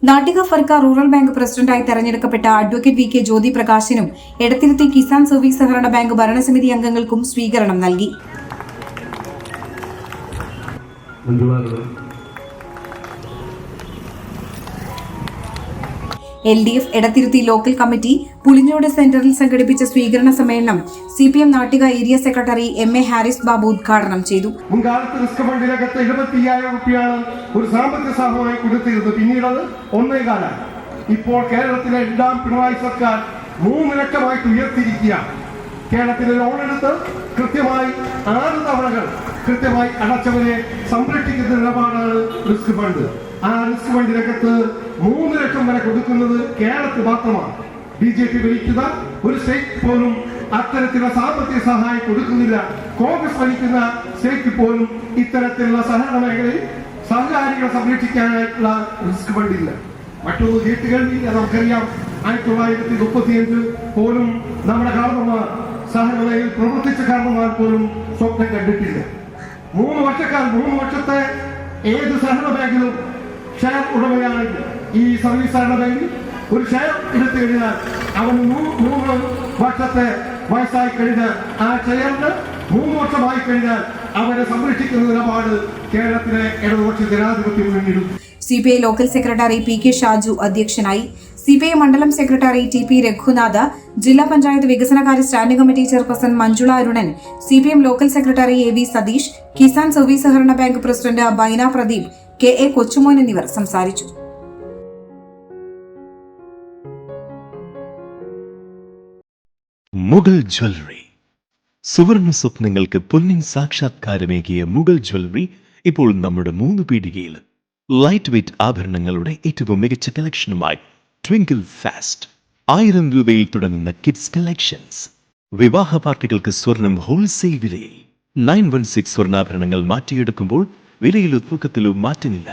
Nattika Firka rural bank പ്രസിഡന്റായി തെരഞ്ഞെടുക്കപ്പെട്ട advocate V K Jyothi പ്രകാശിനും എടത്തിരുത്തി കിസാൻ സർവീസ് സഹകരണ ബാങ്ക് ഭരണസമിതി അംഗങ്ങൾക്കും സ്വീകരണം നൽകി. LDF Edathiruthy local committee Pulinjode സെന്ററിൽ സംഘടിപ്പിച്ച സ്വീകരണ സമ്മേളനം CPM Nattika area secretary MA Haris Babu ഉദ്ഘാടനം ചെയ്തു. മുൻകാലത്ത് റിസ്ക് ഫണ്ടിനകത്ത് 75,000 രൂപയാണ് ഒരു സാമ്പത്തിക സഹായമായി കൊടുത്തിരുന്നത്. പിന്നീട് അത് 1.25. ഇപ്പോൾ കേരളത്തിലെ രണ്ടാം പിണറായി സർക്കാർ 3 ലക്ഷമായിട്ട് ഉയർത്തിയിരിക്കുകയാണ്. കേരളത്തിലെ ലോൺ എടുത്ത് കൃത്യമായി 6 തവണകൾ കൃത്യമായി അടച്ചവരെ സംരക്ഷിക്കുന്ന നിലപാടാണ് റിസ്ക് ഫണ്ട്. ആ റിസ്ക് ഫണ്ടിനകത്ത് 3 ലക്ഷം വരെ കൊടുക്കുന്നത് കേരളത്തിൽ മാത്രമാണ്. BJP ഭരിക്കുന്ന ഒരു സ്റ്റേറ്റ് പോലും അത്തരത്തിലുള്ള സാമ്പത്തിക സഹായം കൊടുക്കുന്നില്ല. കോൺഗ്രസ് ഭരിക്കുന്ന സ്റ്റേറ്റ് പോലും ഇത്തരത്തിലുള്ള സഹകരണ മേഖലയിൽ സഹകാരികളെ സംരക്ഷിക്കാനായിട്ടുള്ള റിസ്ക് ഫണ്ടില്ല. മറ്റൊന്ന് കേട്ടുകേൾവി. നമുക്കറിയാം 1935 പോലും നമ്മുടെ കാരണന്മാർ സഹകരണ മേഖലയിൽ പ്രവർത്തിച്ച കാരണന്മാർ പോലും സ്വപ്നം കണ്ടിട്ടില്ല. 3 വർഷത്തെ ഏത് സഹകരണ ബാങ്കിലും ഷെയർ ഉടമയാണെങ്കിൽ ഈ സർവീസ് സഹകരണ ബാങ്കിൽ ഒരു ഷെയർ എടുത്തു കഴിഞ്ഞാൽ അവൻ 3 വർഷത്തെ വയസ്സായി കഴിഞ്ഞാൽ ആ ഷെയറിന് 3 വർഷമായി കഴിഞ്ഞാൽ അവരെ സംരക്ഷിക്കുന്ന നിലപാട് കേരളത്തിലെ ഇടതുപക്ഷ ജനാധിപത്യ മുന്നണി. CPI local secretary PK Shaju അധ്യക്ഷനായി. CPI മണ്ഡലം സെക്രട്ടറി TP രഘുനാഥ്, ജില്ലാ പഞ്ചായത്ത് വികസനകാര്യ standing committee chairperson Manjula Arunan, CPM local secretary AV Satheesh, Kisan service സഹകരണ bank president Baina Pradeep, KA Kochumon എന്നിവർ സംസാരിച്ചു. മുഗൾ ജ്വല്ലറി. സുവർണ സ്വപ്നങ്ങൾക്ക് പൊന്നിൻ സാക്ഷാത്കാരമേകിയ മുഗൾ ജ്വല്ലറി ഇപ്പോൾ നമ്മുടെ 3 പീടികയിൽ. ലൈറ്റ് വെയ്റ്റ് ആഭരണങ്ങളുടെ ഏറ്റവും മികച്ച കളക്ഷനുമായി ട്വിങ്കിൾ ഫാസ്റ്റ്. 1000 രൂപയിൽ തുടങ്ങുന്ന കിഡ്സ് കളക്ഷൻസ്. വിവാഹ പാർട്ടികൾക്ക് സ്വർണം ഹോൾസെയിൽ വിലയിൽ. 916 സ്വർണ്ണാഭരണങ്ങൾ മാറ്റിയെടുക്കുമ്പോൾ വിലയിലോ തൂക്കത്തിലോ മാറ്റമില്ല.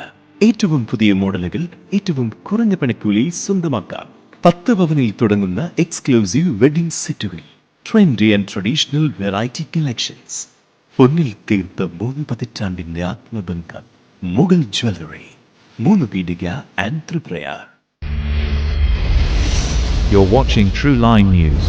ഏറ്റവും പുതിയ മോഡലുകൾ ഏറ്റവും കുറഞ്ഞ പണിക്കൂലിയിൽ സ്വന്തമാക്കാം. 10 പവനിൽ തുടങ്ങുന്ന എക്സ്ക്ലൂസീവ് വെഡിംഗ് സെറ്റുകൾ. Trendy and traditional variety collections. പൊന്നിൽ തീർത്ത 3 പതിറ്റാണ്ടിന്റെ ആത്മബന്ധം. Mughal jewellery, 3 Peedika and Triprayar. You're watching True Line News.